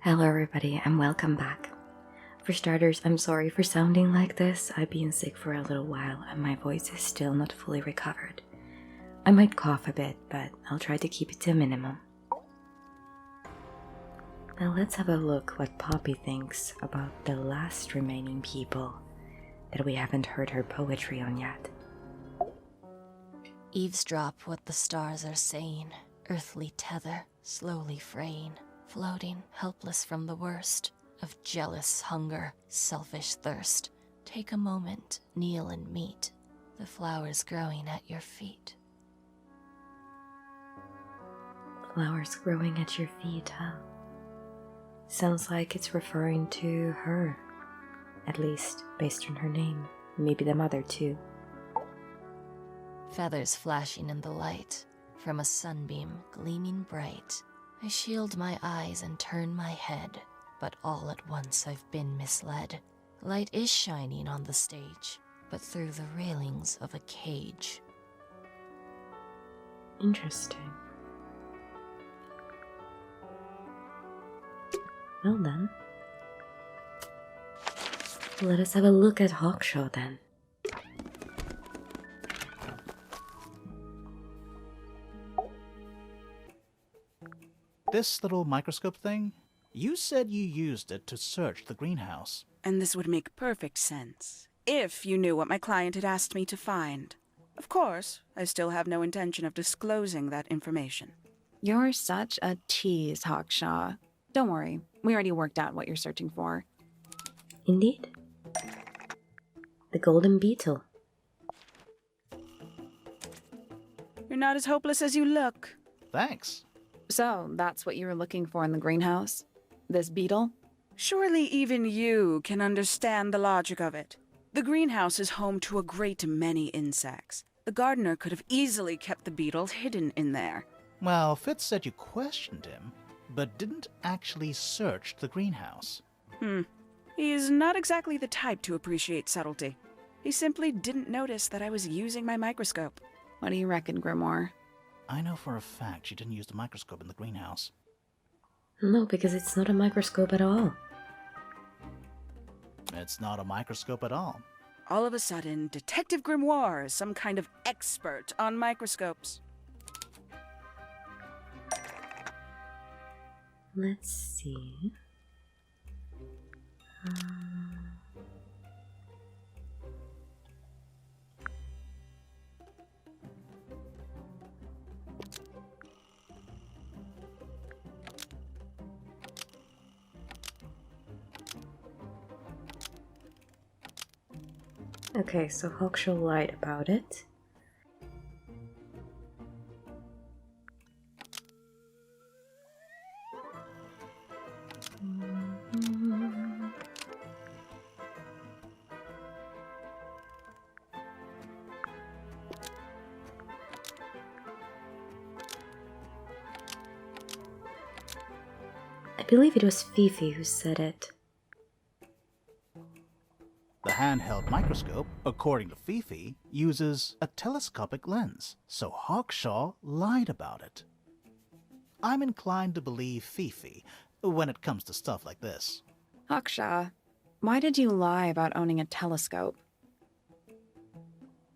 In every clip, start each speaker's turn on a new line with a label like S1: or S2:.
S1: Hello everybody and welcome back. For starters, I'm sorry for sounding like this. I've been sick for a little while and my voice is still not fully recovered. I might cough a bit, but I'll try to keep it to a minimum. Now let's have a look what Poppy thinks about the last remaining people that we haven't heard her poetry on yet.
S2: Eavesdrop what the stars are saying, earthly tether, slowly fraying, floating helpless from the worst of jealous hunger, selfish thirst. Take a moment, kneel and meet the flowers growing at your feet.
S1: Flowers growing at your feet, huh? Sounds like it's referring to her, at least based on her name. Maybe the mother too.
S2: Feathers flashing in the light, from a sunbeam gleaming bright. I shield my eyes and turn my head, but all at once I've been misled. Light is shining on the stage, but through the railings of a cage.
S1: Interesting. Well then, let us have a look at Hawkshaw then.
S3: This little microscope thing? You said you used it to search the greenhouse.
S4: And this would make perfect sense, if you knew what my client had asked me to find. Of course, I still have no intention of disclosing that information.
S5: You're such a tease, Hawkshaw. Don't worry, we already worked out what you're searching for.
S1: Indeed. The golden beetle.
S4: You're not as hopeless as you look.
S3: Thanks.
S5: So, that's what you were looking for in the greenhouse? This beetle?
S4: Surely even you can understand the logic of it. The greenhouse is home to a great many insects. The gardener could have easily kept the beetle hidden in there.
S3: Well, Fitz said you questioned him, but didn't actually search the greenhouse.
S4: He's not exactly the type to appreciate subtlety. He simply didn't notice that I was using my microscope.
S5: What do you reckon, Grimoire?
S3: I know for a fact she didn't use the microscope in the greenhouse.
S1: No, because it's not a microscope at all.
S3: It's not a microscope at all.
S4: All of a sudden, Detective Grimoire is some kind of expert on microscopes.
S1: Let's see. Okay, so Hawkshaw lied about it. I believe it was Fifi who said it.
S3: The handheld microscope, according to Fifi, uses a telescopic lens, so Hawkshaw lied about it. I'm inclined to believe Fifi when it comes to stuff like this.
S5: Hawkshaw, why did you lie about owning a telescope?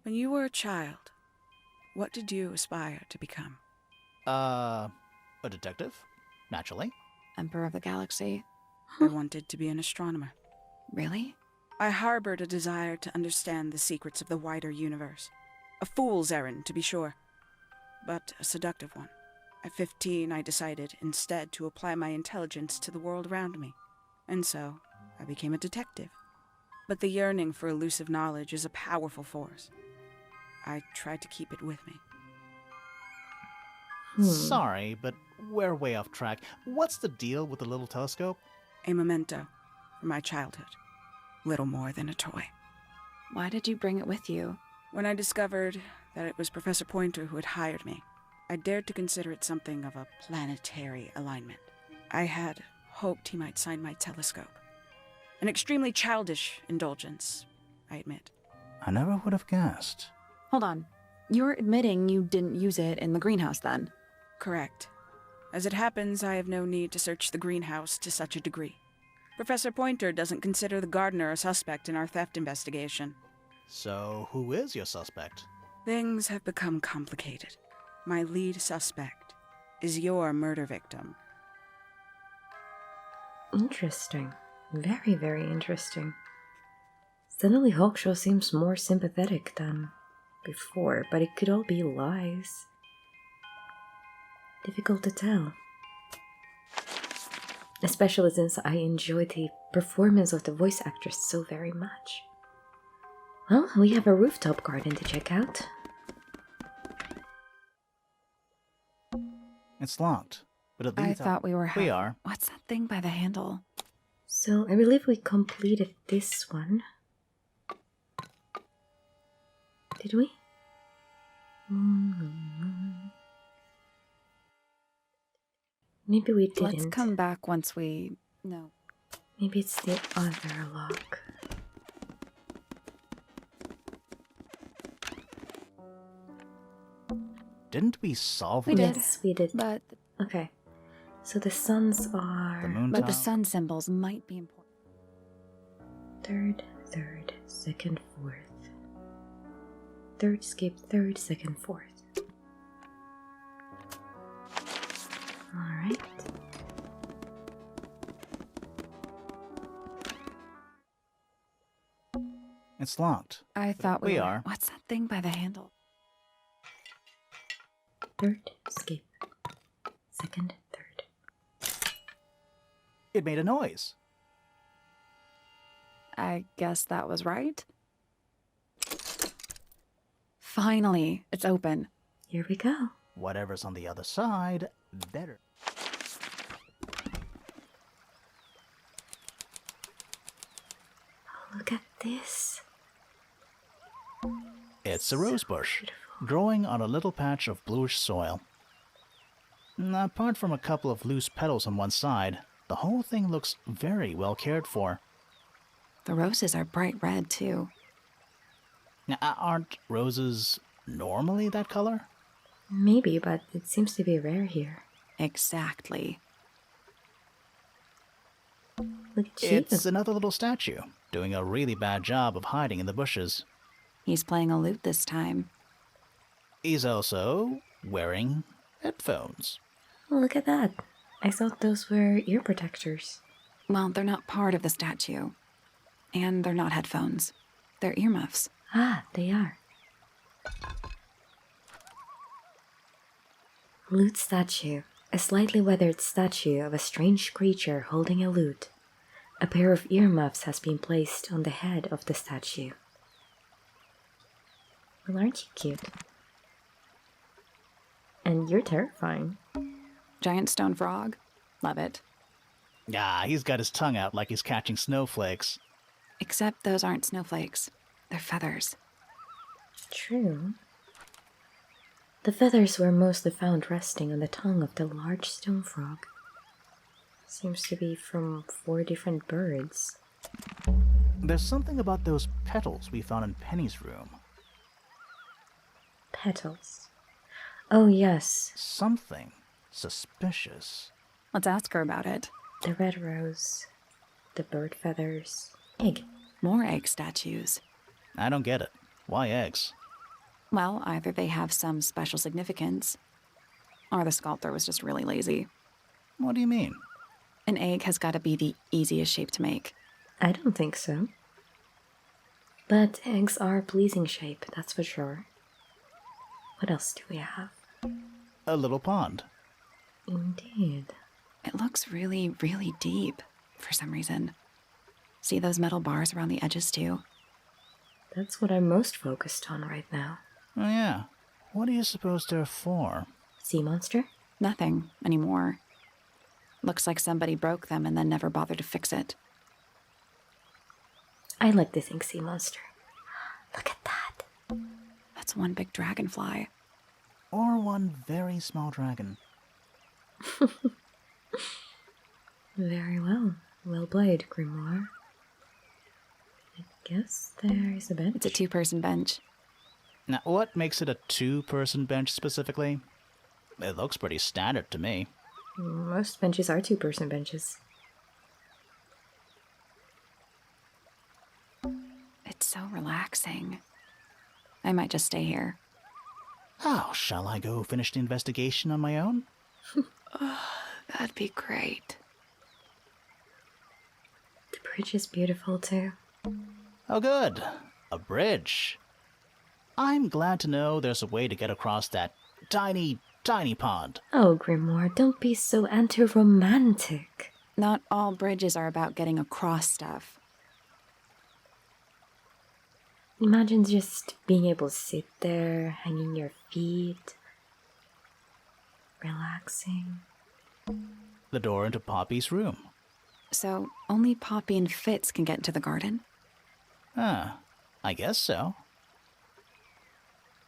S4: When you were a child, what did you aspire to become?
S3: A detective? Naturally.
S5: Emperor of the Galaxy?
S4: I wanted to be an astronomer.
S5: Really?
S4: I harbored a desire to understand the secrets of the wider universe. A fool's errand, to be sure, but a seductive one. At 15, I decided instead to apply my intelligence to the world around me, and so I became a detective. But the yearning for elusive knowledge is a powerful force. I tried to keep it with me.
S3: Sorry, but we're way off track. What's the deal with the little telescope?
S4: A memento from my childhood. Little more than a toy.
S5: Why did you bring it with you?
S4: When I discovered that it was Professor Pointer who had hired me, I dared to consider it something of a planetary alignment. I had hoped he might sign my telescope. An extremely childish indulgence, I admit.
S3: I never would have guessed.
S5: Hold on. You're admitting you didn't use it in the greenhouse then?
S4: Correct. As it happens, I have no need to search the greenhouse to such a degree. Professor Pointer doesn't consider the gardener a suspect in our theft investigation.
S3: So, who is your suspect?
S4: Things have become complicated. My lead suspect is your murder victim.
S1: Interesting. Very, very interesting. Suddenly Hawkshaw seems more sympathetic than before, but it could all be lies. Difficult to tell. Especially since I enjoyed the performance of the voice actress so very much. Well, we have a rooftop garden to check out.
S3: It's locked, but it
S5: I
S3: leads
S5: thought we were
S3: We are.
S5: What's that thing by the handle?
S1: So I believe we completed this one. Did we? Maybe we didn't.
S5: Let's come back once we... No.
S1: Maybe it's the other lock.
S3: Didn't we solve
S5: We
S3: it?
S5: did.
S1: Yes, we did.
S5: But
S1: Okay. So the suns are...
S3: The moon
S5: the
S3: tower?
S5: sun symbols might be important.
S1: Third, third, second, fourth. Third, skip, third, second, fourth. Alright.
S3: It's locked.
S5: I thought we
S3: We
S5: were...
S3: are.
S5: What's that thing by the handle?
S1: Third, skip. Second, third.
S3: It made a noise.
S5: I guess that was right. Finally, it's open.
S1: Here we go.
S3: Whatever's on the other side, better.
S1: Oh, look at this.
S3: It's a rose bush, growing on a little patch of bluish soil. Apart from a couple of loose petals on one side, the whole thing looks very well cared for.
S5: The roses are bright red, too.
S3: Now, aren't roses normally that color?
S1: Maybe, but it seems to be rare here.
S5: Exactly.
S1: Look at you.
S3: It's another little statue, doing a really bad job of hiding in the bushes.
S5: He's playing a lute this time.
S3: He's also wearing headphones.
S1: Oh, look at that. I thought those were ear protectors.
S5: Well, they're not part of the statue. And they're not headphones. They're earmuffs.
S1: Ah, they are. Lute statue. A slightly weathered statue of a strange creature holding a lute. A pair of earmuffs has been placed on the head of the statue. Well, aren't you cute? And you're terrifying.
S5: Giant stone frog. Love it.
S3: Ah, he's got his tongue out like he's catching snowflakes.
S5: Except those aren't snowflakes. They're feathers.
S1: True. The feathers were mostly found resting on the tongue of the large stone frog. Seems to be from 4 different birds.
S3: There's something about those petals we found in Penny's room.
S1: Petals. Oh, yes.
S3: Something suspicious.
S5: Let's ask her about it.
S1: The red rose. The bird feathers. Egg.
S5: More egg statues.
S3: I don't get it. Why eggs?
S5: Well, either they have some special significance, or the sculptor was just really lazy.
S3: What do you mean?
S5: An egg has got to be the easiest shape to make.
S1: I don't think so. But eggs are a pleasing shape, that's for sure. What else do we have?
S3: A little pond.
S1: Indeed.
S5: It looks really, really deep for some reason. See those metal bars around the edges, too?
S1: That's what I'm most focused on right now.
S3: Oh yeah. What do you suppose they're for?
S1: Sea monster?
S5: Nothing anymore. Looks like somebody broke them and then never bothered to fix it.
S1: I like to think sea monster. Look at that.
S5: That's one big dragonfly.
S3: Or one very small dragon.
S1: Very well. Well played, Grimoire. I guess there is a bench.
S5: It's a 2-person bench.
S3: Now, what makes it a 2-person bench specifically? It looks pretty standard to me.
S1: Most benches are two-person benches.
S5: It's so relaxing. I might just stay here.
S3: How shall I go finish the investigation on my own?
S5: That'd be great.
S1: The bridge is beautiful too.
S3: Oh good, a bridge. I'm glad to know there's a way to get across that tiny pond.
S1: Oh, Grimoire, don't be so anti-romantic.
S5: Not all bridges are about getting across stuff.
S1: Imagine just being able to sit there, hanging your feet, relaxing.
S3: The door into Poppy's room.
S5: So only Poppy and Fitz can get into the garden?
S3: I guess so.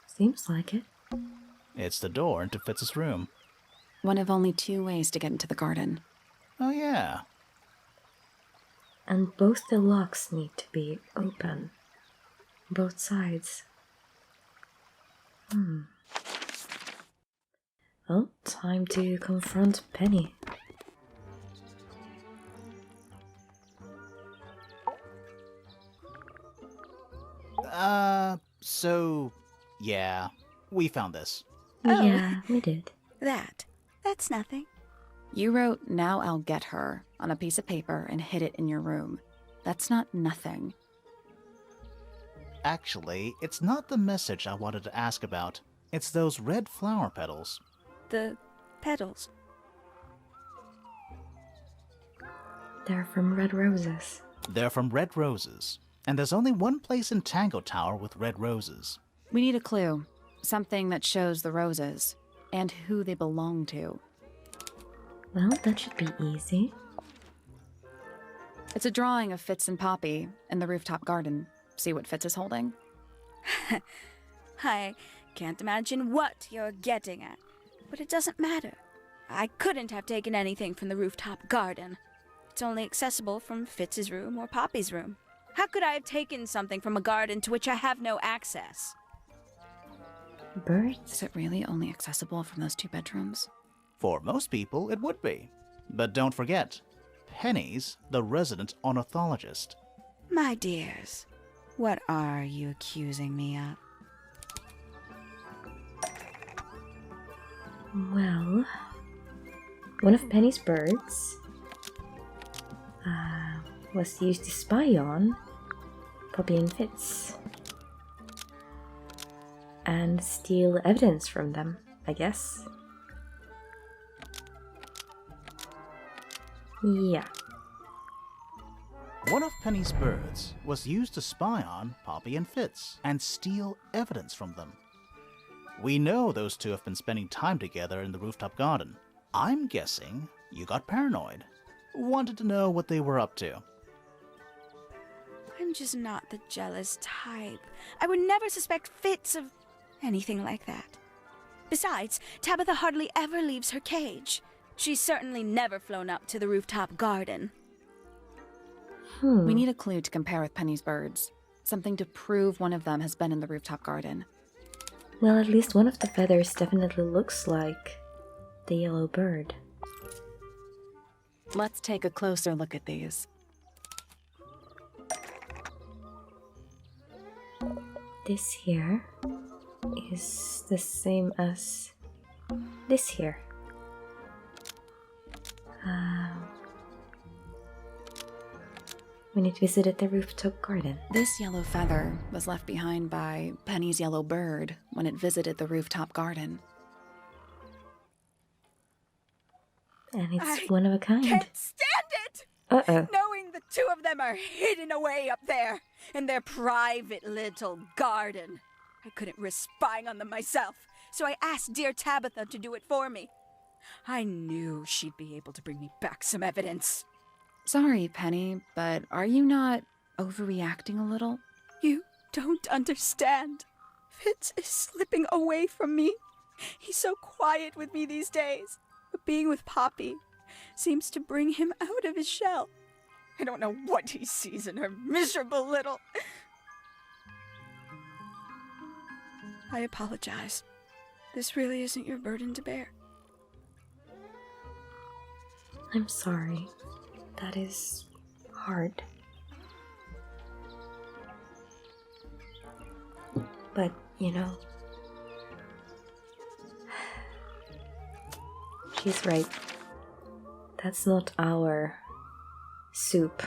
S1: Seems like it.
S3: It's the door into Fitz's room.
S5: One of only 2 ways to get into the garden.
S3: Oh yeah.
S1: And both the locks need to be open. Both sides. Well, time to confront Penny.
S3: So, yeah, we found this.
S4: Oh.
S1: Yeah, we did.
S4: That's nothing.
S5: You wrote, "Now I'll get her," on a piece of paper and hid it in your room. That's not nothing.
S3: Actually, it's not the message I wanted to ask about. It's those red flower petals.
S4: The petals.
S1: They're from red roses.
S3: They're from red roses. And there's only one place in Tangle Tower with red roses.
S5: We need a clue. Something that shows the roses. And who they belong to.
S1: Well, that should be easy.
S5: It's a drawing of Fitz and Poppy in the rooftop garden. See what Fitz is holding?
S4: I can't imagine what you're getting at. But it doesn't matter. I couldn't have taken anything from the rooftop garden. It's only accessible from Fitz's room or Poppy's room. How could I have taken something from a garden to which I have no access?
S1: Birds?
S5: Is it really only accessible from those 2 bedrooms?
S3: For most people, it would be. But don't forget, Penny's the resident ornithologist.
S4: My dears, what are you accusing me of?
S1: Well, one of Penny's birds was used to spy on Poppy and Fitz. And steal evidence from them, I guess. Yeah.
S3: One of Penny's birds was used to spy on Poppy and Fitz and steal evidence from them. We know those 2 have been spending time together in the rooftop garden. I'm guessing you got paranoid. Wanted to know what they were up to.
S4: I'm just not the jealous type. I would never suspect Fitz of anything like that. Besides, Tabitha hardly ever leaves her cage. She's certainly never flown up to the rooftop garden.
S5: We need a clue to compare with Penny's birds. Something to prove one of them has been in the rooftop garden.
S1: Well, at least one of the feathers definitely looks like the yellow bird.
S5: Let's take a closer look at these.
S1: This here is the same as this here. When it visited the rooftop garden.
S5: This yellow feather was left behind by Penny's yellow bird when it visited the rooftop garden.
S1: And it's
S4: I
S1: one of a kind.
S4: Can't stand it!
S1: Uh-oh.
S4: Knowing the 2 of them are hidden away up there in their private little garden. I couldn't risk spying on them myself, so I asked dear Tabitha to do it for me. I knew she'd be able to bring me back some evidence.
S5: Sorry, Penny, but are you not overreacting a little?
S4: You don't understand. Fitz is slipping away from me. He's so quiet with me these days, but being with Poppy seems to bring him out of his shell. I don't know what he sees in her miserable little... I apologize. This really isn't your burden to bear.
S1: I'm sorry. That is hard. But, you know, she's right. That's not our soup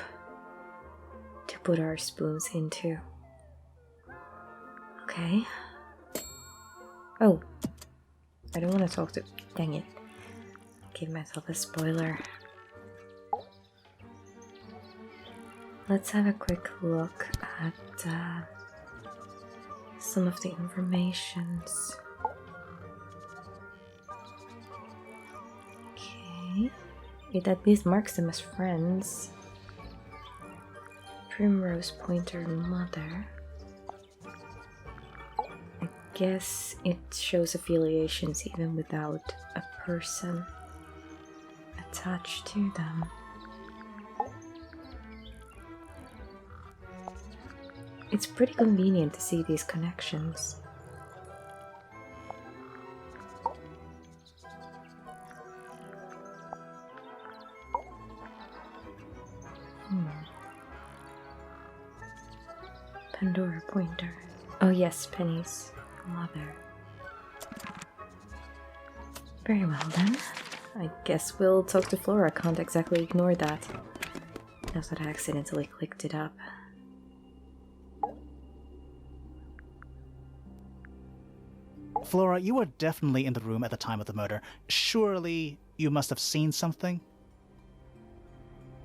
S1: to put our spoons into. Okay. Oh. I don't want to talk to... Dang it. Give myself a spoiler. Let's have a quick look at some of the informations. Okay. It at least marks them as friends. Primrose Pointer Mother. I guess it shows affiliations even without a person attached to them. It's pretty convenient to see these connections. Pandora Pointer. Oh yes, Penny's mother. Very well then. I guess we'll talk to Flora. Can't exactly ignore that. Now that I accidentally clicked it up.
S3: Flora, you were definitely in the room at the time of the murder. Surely you must have seen something?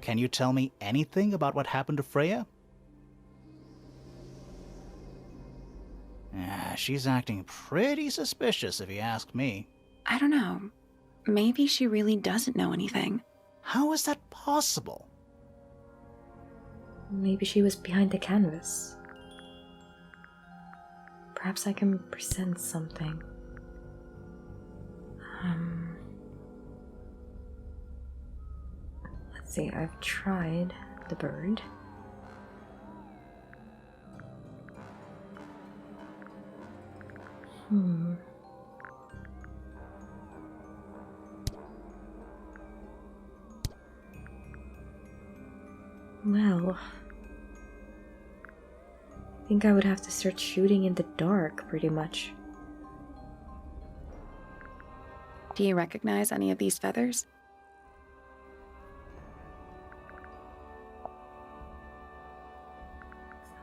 S3: Can you tell me anything about what happened to Freya? She's acting pretty suspicious if you ask me.
S5: I don't know. Maybe she really doesn't know anything.
S3: How is that possible?
S1: Maybe she was behind the canvas. Perhaps I can present something. Let's see, I've tried the bird. Well, I think I would have to start shooting in the dark, pretty much.
S5: Do you recognize any of these feathers?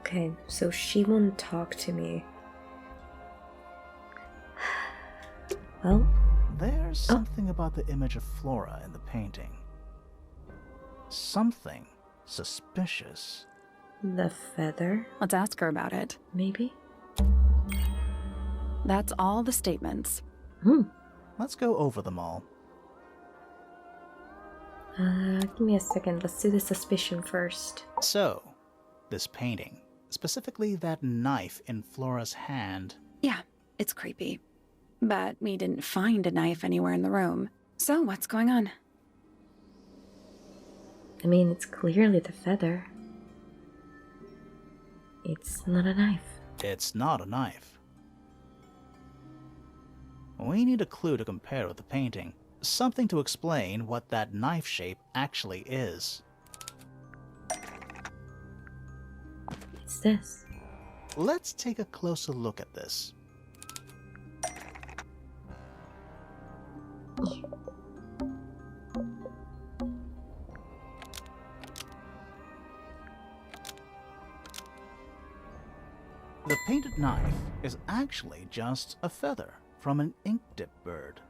S1: Okay, so she won't talk to me. Well,
S3: There's something about the image of Flora in the painting. Something suspicious.
S1: the feather,
S5: Let's ask her about it.
S1: maybe?
S5: That's all the statements.
S3: Let's go over them all.
S1: Give me a second. Let's do the suspicion first.
S3: So, this painting, specifically that knife in Flora's hand.
S5: Yeah, it's creepy. But we didn't find a knife anywhere in the room. So what's going on?
S1: I mean, it's clearly the feather. It's not a knife.
S3: It's not a knife. We need a clue to compare with the painting. Something to explain what that knife shape actually is.
S1: It's this.
S3: Let's take a closer look at this. The painted knife is actually just a feather from an ink dip bird.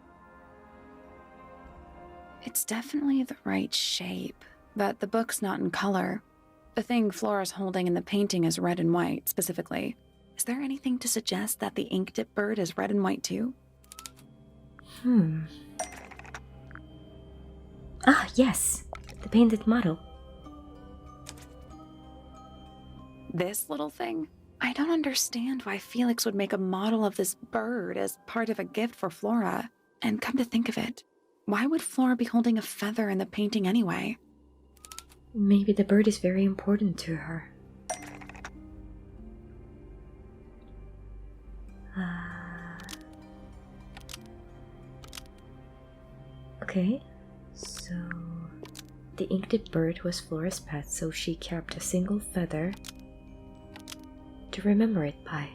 S5: It's definitely the right shape, but the book's not in color. The thing Flora's holding in the painting is red and white, specifically. Is there anything to suggest that the ink dip bird is red and white too?
S1: Ah, yes! The painted model.
S5: This little thing? I don't understand why Felix would make a model of this bird as part of a gift for Flora. And come to think of it, why would Flora be holding a feather in the painting anyway?
S1: Maybe the bird is very important to her. Okay, so The ink-dipped bird was Flora's pet, so she kept a single feather to remember it by.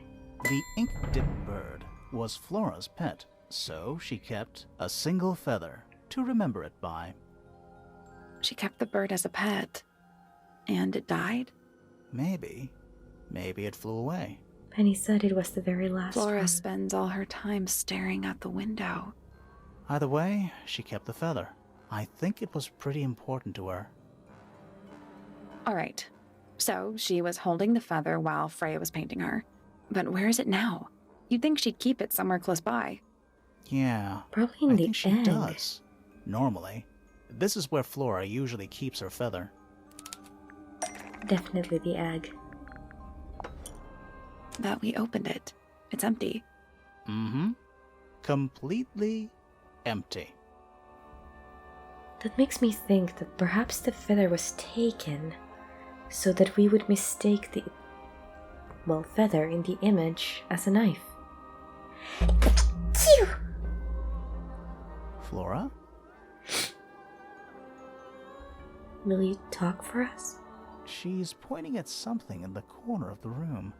S3: The ink-dipped bird was Flora's pet, so she kept a single feather to remember it by.
S5: She kept the bird as a pet. And it died?
S3: Maybe it flew away.
S1: Penny said it was the very last
S5: Flora
S1: one.
S5: spends all her time staring out the window.
S3: Either way, she kept the feather. I think it was pretty important to her.
S5: All right. So she was holding the feather while Freya was painting her. But where is it now? You'd think she'd keep it somewhere close by.
S3: Yeah,
S1: Probably in
S3: I
S1: the
S3: think she
S1: egg.
S3: does. Normally. This is where Flora usually keeps her feather.
S1: Definitely the egg.
S5: But we opened it. It's empty.
S3: Mm-hmm. Completely empty.
S1: That makes me think that perhaps the feather was taken so that we would mistake the, feather in the image as a knife. Phew!
S3: Flora?
S1: Will you talk for us?
S3: She's pointing at something in the corner of the room.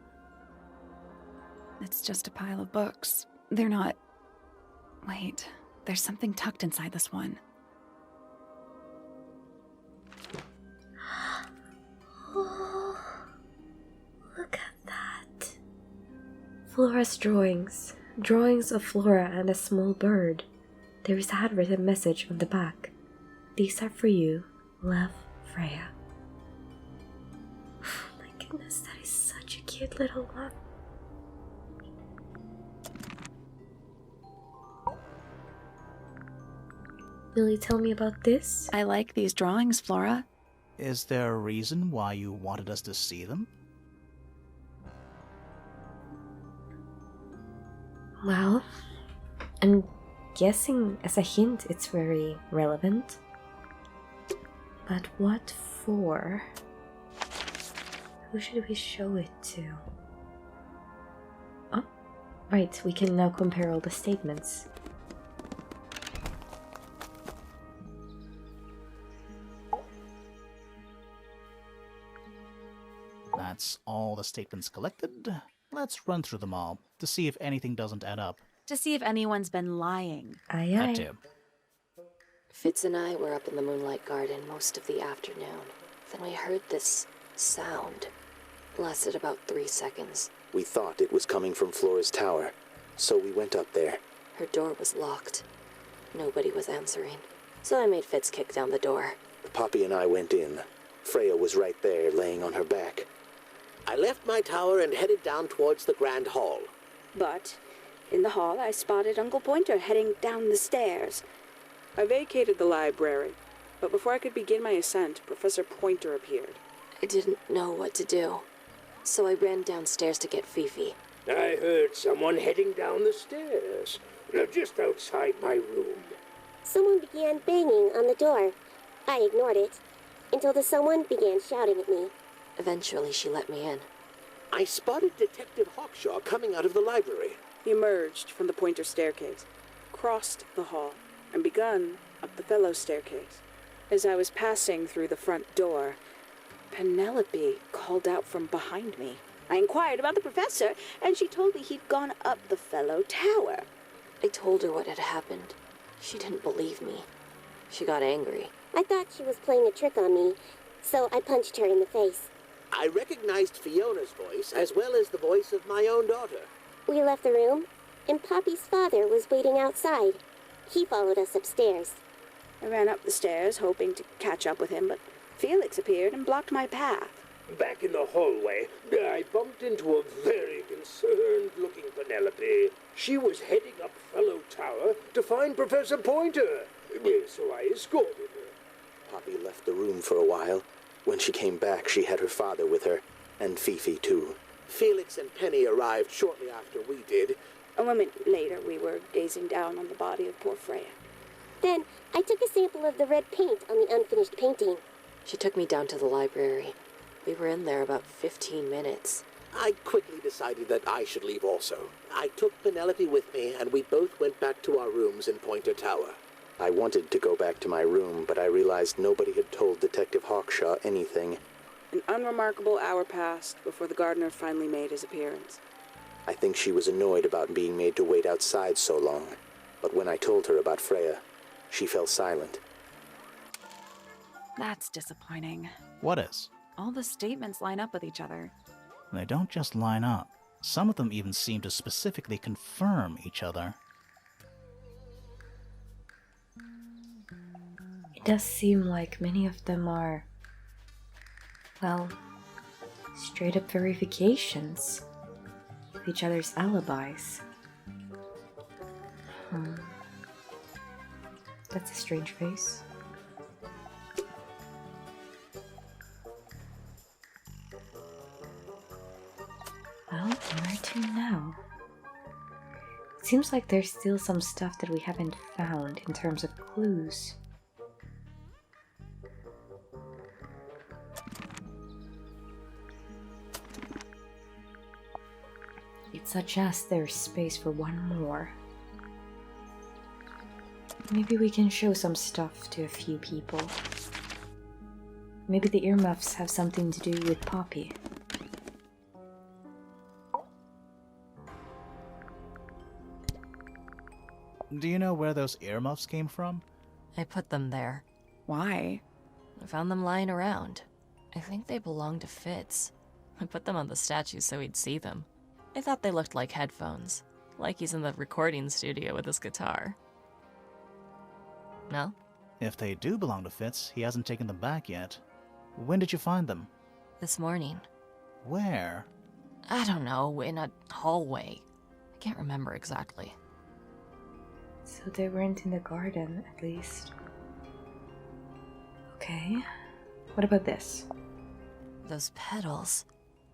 S5: It's just a pile of books. They're not... Wait, there's something tucked inside this one.
S1: Oh, look at that. Flora's drawings. Drawings of Flora and a small bird. There is a handwritten message on the back. These are for you. Love, Freya. My goodness, that is such a cute little one. Will you tell me about this?
S5: I like these drawings, Flora.
S3: Is there a reason why you wanted us to see them?
S1: Well, I'm guessing as a hint it's very relevant. But what for? Who should we show it to? Oh, right, we can now compare all the statements.
S3: That's all the statements collected. Let's run through them all to see if anything doesn't add up.
S6: To see if anyone's been lying.
S1: Aye,
S3: That
S1: aye.
S3: too.
S2: Fitz and I were up in the moonlight garden most of the afternoon. Then we heard this sound. Lasted about 3 seconds.
S7: We thought it was coming from Flora's tower, so we went up there.
S2: Her door was locked. Nobody was answering. So I made Fitz kick down the door.
S7: Poppy and I went in. Freya was right there, laying on her back.
S8: I left my tower and headed down towards the Grand Hall.
S9: But in the hall, I spotted Uncle Pointer heading down the stairs.
S4: I vacated the library, but before I could begin my ascent, Professor Pointer appeared.
S2: I didn't know what to do. So I ran downstairs to get Fifi.
S8: I heard someone heading down the stairs, just outside my room.
S10: Someone began banging on the door. I ignored it, until the someone began shouting at me.
S2: Eventually, she let me in.
S8: I spotted Detective Hawkshaw coming out of the library.
S4: He emerged from the Pointer staircase, crossed the hall, and begun up the fellow staircase. As I was passing through the front door, Penelope called out from behind me.
S9: I inquired about the professor, and she told me he'd gone up the fellow tower.
S2: I told her what had happened. She didn't believe me. She got angry.
S10: I thought she was playing a trick on me, so I punched her in the face.
S8: I recognized Fiona's voice as well as the voice of my own daughter.
S10: We left the room, and Poppy's father was waiting outside. He followed us upstairs.
S9: I ran up the stairs, hoping to catch up with him, but Felix appeared and blocked my path.
S8: Back in the hallway, I bumped into a very concerned-looking Penelope. She was heading up Fellow Tower to find Professor Pointer, so I escorted her.
S7: Poppy left the room for a while. When she came back, she had her father with her, and Fifi too.
S8: Felix and Penny arrived shortly after we did.
S9: A moment later, we were gazing down on the body of poor Freya.
S10: Then I took a sample of the red paint on the unfinished painting.
S2: She took me down to the library. We were in there about 15 minutes.
S8: I quickly decided that I should leave also. I took Penelope with me, and we both went back to our rooms in Pointer Tower.
S7: I wanted to go back to my room, but I realized nobody had told Detective Hawkshaw anything.
S4: An unremarkable hour passed before the gardener finally made his appearance.
S7: I think she was annoyed about being made to wait outside so long, but when I told her about Freya, she fell silent.
S5: That's disappointing.
S3: What is?
S5: All the statements line up with each other.
S3: They don't just line up. Some of them even seem to specifically confirm each other.
S1: It does seem like many of them are, well, straight up verifications of each other's alibis. That's a strange face. Well, where to now? It seems like there's still some stuff that we haven't found in terms of clues. It suggests there's space for one more. Maybe we can show some stuff to a few people. Maybe the earmuffs have something to do with Poppy.
S3: Do you know where those earmuffs came from?
S2: I put them there.
S5: Why?
S2: I found them lying around. I think they belong to Fitz. I put them on the statue so he'd see them. I thought they looked like headphones, like he's in the recording studio with his guitar. No?
S3: If they do belong to Fitz, he hasn't taken them back yet. When did you find them?
S2: This morning.
S3: Where?
S2: I don't know, in a hallway. I can't remember exactly.
S1: So they weren't in the garden, at least. Okay. What about this?
S2: Those petals.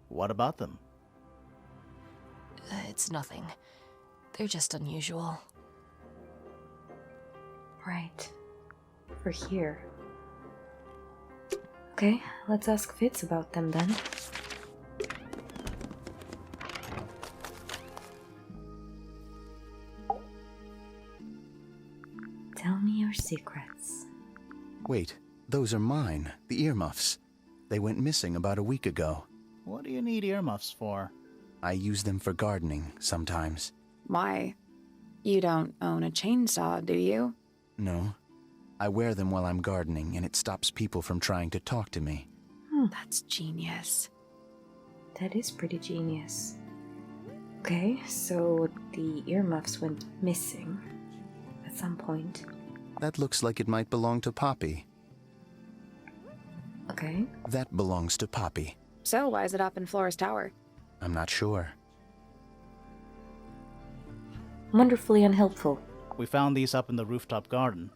S3: What about them?
S2: It's nothing. They're just unusual.
S1: Right. For here. Okay, let's ask Fitz about them then. Tell me your secrets.
S11: Wait, those are mine, the earmuffs. They went missing about a week ago.
S3: What do you need earmuffs for?
S11: I use them for gardening sometimes.
S5: Why? You don't own a chainsaw, do you?
S11: No. I wear them while I'm gardening, and it stops people from trying to talk to me.
S5: That's genius.
S1: That is pretty genius. Okay, so the earmuffs went missing at some point.
S11: That looks like it might belong to Poppy.
S1: Okay.
S11: That belongs to Poppy.
S5: So why is it up in Flora's tower?
S11: I'm not sure.
S1: Wonderfully unhelpful.
S3: We found these up in the Rooftop Garden.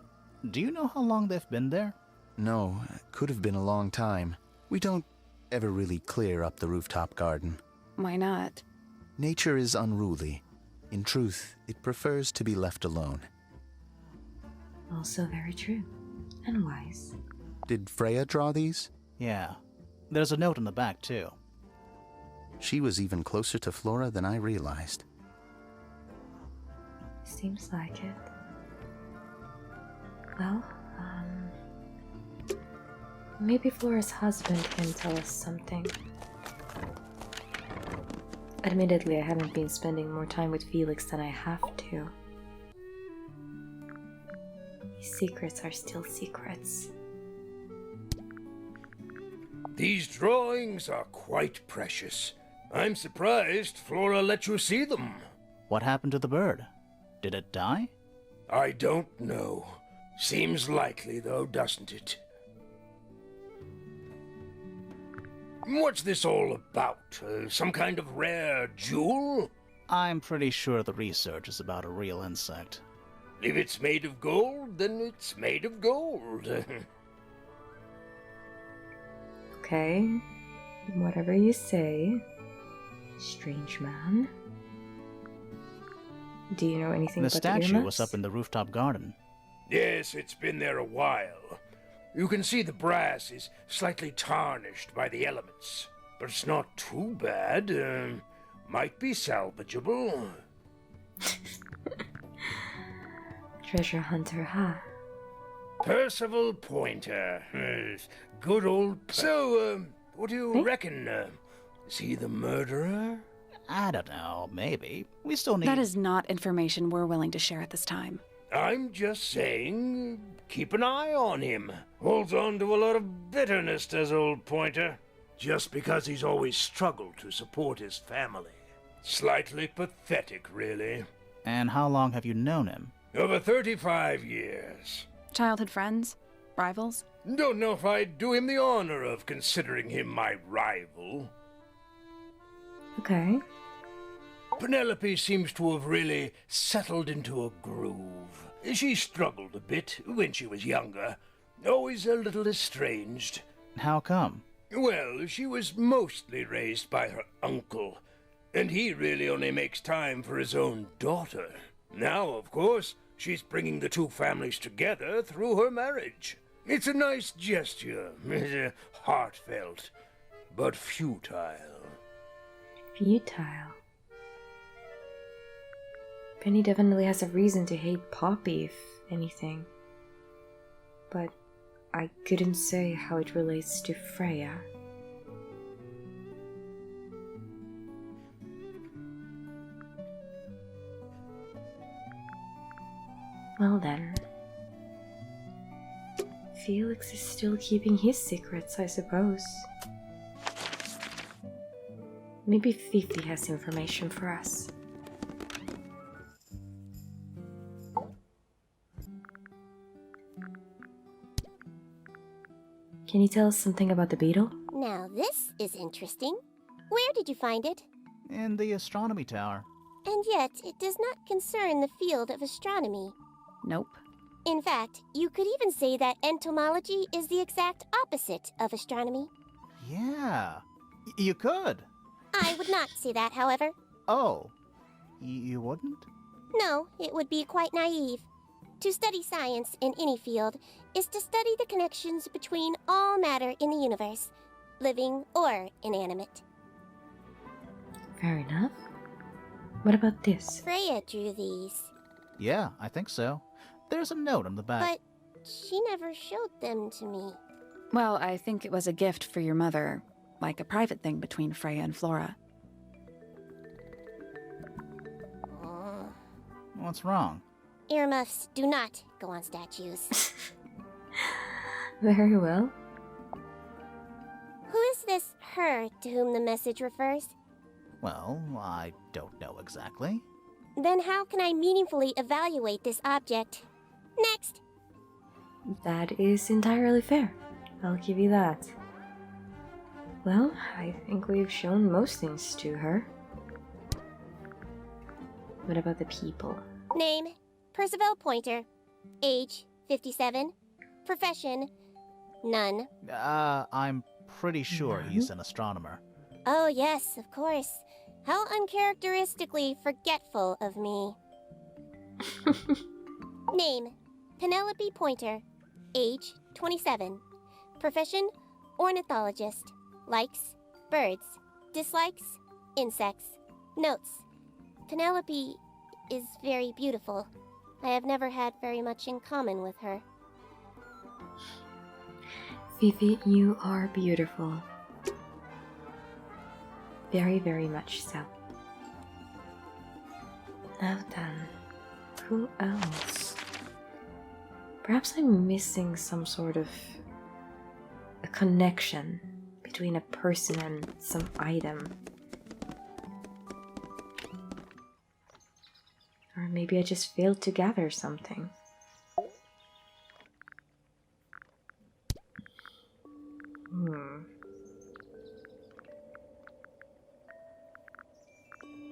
S3: Do you know how long they've been there?
S11: No, it could have been a long time. We don't ever really clear up the Rooftop Garden.
S5: Why not?
S11: Nature is unruly. In truth, it prefers to be left alone.
S1: Also very true. And wise.
S11: Did Freya draw these?
S3: Yeah. There's a note on the back, too.
S11: She was even closer to Flora than I realized.
S1: Seems like it. Well, maybe Flora's husband can tell us something. Admittedly, I haven't been spending more time with Felix than I have to. These secrets are still secrets.
S8: These drawings are quite precious. I'm surprised Flora let you see them.
S3: What happened to the bird? Did it die?
S8: I don't know. Seems likely, though, doesn't it? What's this all about? Some kind of rare jewel?
S3: I'm pretty sure the research is about a real insect.
S8: If it's made of gold, then it's made of gold.
S1: Okay, whatever you say, strange man. Do you know anything
S3: The
S1: about the
S3: statue
S1: earmuffs?
S3: was up in the Rooftop Garden.
S8: Yes, it's been there a while. You can see the brass is slightly tarnished by the elements, but it's not too bad. Might be salvageable.
S1: Treasure hunter, huh?
S8: Percival Pointer. Good old... So, what do you reckon? Is he the murderer?
S3: I don't know, maybe. We still need...
S5: That is not information we're willing to share at this time.
S8: I'm just saying, keep an eye on him. Holds on to a lot of bitterness, does old Pointer. Just because he's always struggled to support his family. Slightly pathetic, really.
S3: And how long have you known him?
S8: Over 35 years.
S5: Childhood friends? Rivals?
S8: Don't know if I'd do him the honor of considering him my rival.
S1: Okay.
S8: Penelope seems to have really settled into a groove. She struggled a bit when she was younger. Always a little estranged.
S3: How come?
S8: Well, she was mostly raised by her uncle, and he really only makes time for his own daughter. Now, of course, she's bringing the two families together through her marriage. It's a nice gesture, heartfelt, but futile.
S1: Futile. Penny definitely has a reason to hate Poppy, if anything. But I couldn't say how it relates to Freya. Well then. Felix is still keeping his secrets, I suppose. Maybe Fifi has information for us. Can you tell us something about the beetle?
S10: Now this is interesting. Where did you find it?
S3: In the astronomy tower.
S10: And yet, it does not concern the field of astronomy.
S5: Nope.
S10: In fact, you could even say that entomology is the exact opposite of astronomy.
S3: Yeah, you could.
S10: I would not say that, however.
S3: Oh, you wouldn't?
S10: No, it would be quite naive. To study science in any field is to study the connections between all matter in the universe, living or inanimate.
S1: Fair enough. What about this?
S10: Freya drew these.
S3: Yeah, I think so. There's a note on the back.
S10: But she never showed them to me.
S5: Well, I think it was a gift for your mother, like a private thing between Freya and Flora.
S3: What's wrong?
S10: Earmuffs do not go on statues.
S1: Very well.
S10: Who is this her to whom the message refers?
S3: Well, I don't know exactly.
S10: Then how can I meaningfully evaluate this object? Next!
S1: That is entirely fair. I'll give you that. Well, I think we've shown most things to her. What about the people?
S10: Name, Percival Pointer. Age, 57. Profession, none.
S3: I'm pretty sure he's an astronomer.
S10: Oh yes, of course. How uncharacteristically forgetful of me. Name, Penelope Pointer. Age, 27. Profession, ornithologist. Likes, birds. Dislikes, insects. Notes, Penelope is very beautiful. I have never had very much in common with her.
S1: Fifi, you are beautiful. Very, very much so. Now then, who else? Perhaps I'm missing some sort of a connection between a person and some item. Or maybe I just failed to gather something.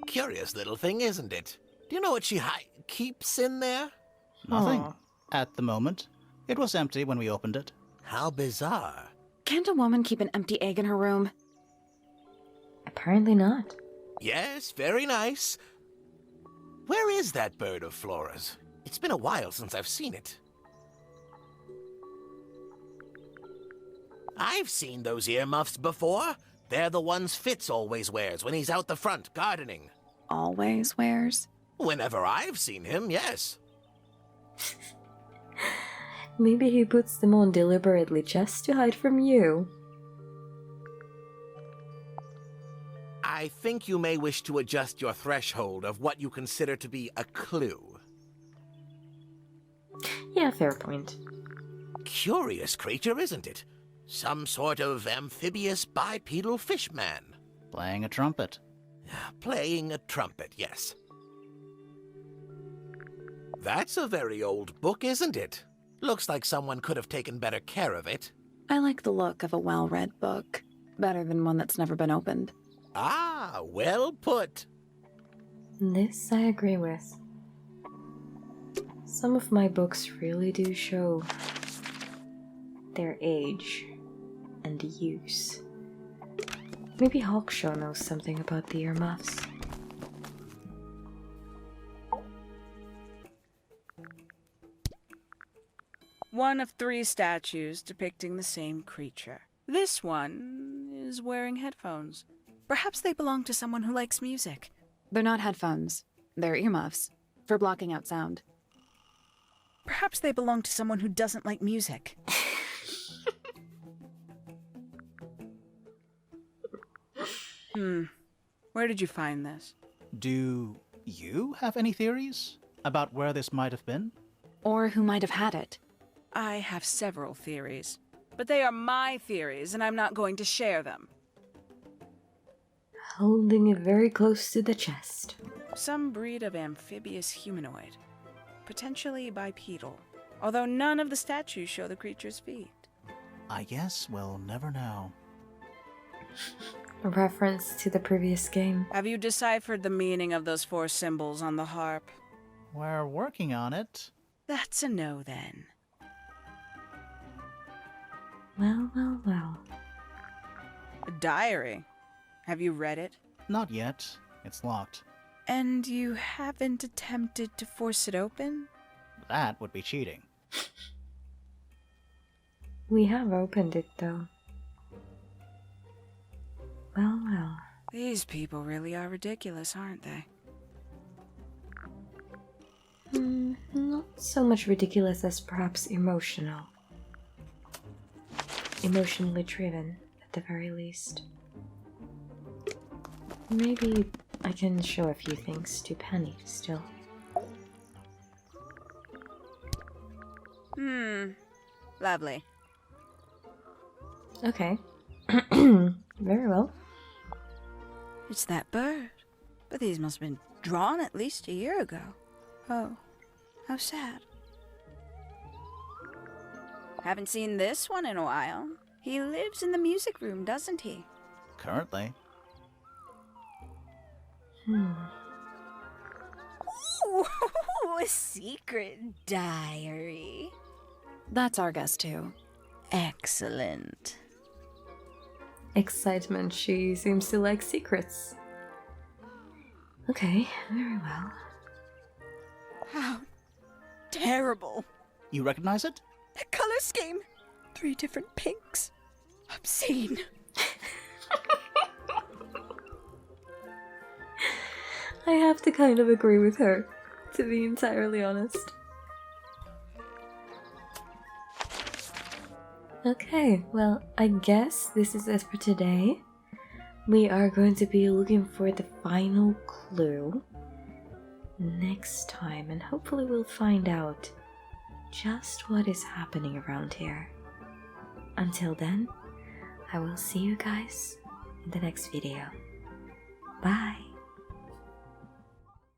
S12: Curious little thing, isn't it? Do you know what she keeps in there?
S3: Nothing. At the moment. It was empty when we opened it.
S12: How bizarre.
S5: Can't a woman keep an empty egg in her room?
S1: Apparently not.
S12: Yes, very nice. Where is that bird of Flora's? It's been a while since I've seen it. I've seen those earmuffs before. They're the ones Fitz always wears when he's out the front gardening.
S5: Always wears?
S12: Whenever I've seen him, yes.
S1: Maybe he puts them on deliberately just to hide from you.
S12: I think you may wish to adjust your threshold of what you consider to be a clue.
S1: Yeah, fair point.
S12: Curious creature, isn't it? Some sort of amphibious bipedal fishman.
S3: Playing a trumpet.
S12: Playing a trumpet, yes. That's a very old book, isn't it? Looks like someone could have taken better care of it.
S5: I like the look of a well-read book. Better than one that's never been opened.
S12: Ah, well put.
S1: This I agree with. Some of my books really do show their age and use. Maybe Hawkshaw knows something about the earmuffs.
S4: One of 3 statues depicting the same creature. This one is wearing headphones. Perhaps they belong to someone who likes music.
S5: They're not headphones. They're earmuffs. For blocking out sound.
S4: Perhaps they belong to someone who doesn't like music. Where did you find this?
S3: Do you have any theories about where this might have been?
S5: Or who might have had it?
S4: I have several theories, but they are my theories, and I'm not going to share them.
S1: Holding it very close to the chest.
S4: Some breed of amphibious humanoid, potentially bipedal, although none of the statues show the creature's feet.
S3: I guess we'll never know.
S1: A reference to the previous game.
S4: Have you deciphered the meaning of those 4 symbols on the harp?
S3: We're working on it.
S4: That's a no, then.
S1: Well, well, well.
S4: A diary. Have you read it?
S3: Not yet. It's locked.
S4: And you haven't attempted to force it open?
S3: That would be cheating.
S1: We have opened it, though. Well, well.
S4: These people really are ridiculous, aren't they?
S1: Not so much ridiculous as perhaps emotional. Emotionally driven, at the very least. Maybe I can show a few things to Penny still.
S4: Lovely.
S1: Okay. Very well.
S4: It's that bird. But these must have been drawn at least a year ago. Oh, how sad. Haven't seen this one in a while. He lives in the music room, doesn't he?
S3: Currently.
S9: Ooh, a secret diary.
S5: That's our guess, too.
S4: Excellent.
S1: Excitement, she seems to like secrets. Okay, very well.
S4: How terrible.
S3: You recognize it?
S4: The color scheme. 3 different pinks. Obscene.
S1: I have to kind of agree with her, to be entirely honest. Okay, well, I guess this is it for today. We are going to be looking for the final clue next time, and hopefully we'll find out just what is happening around here. Until then, I will see you guys in the next video. Bye!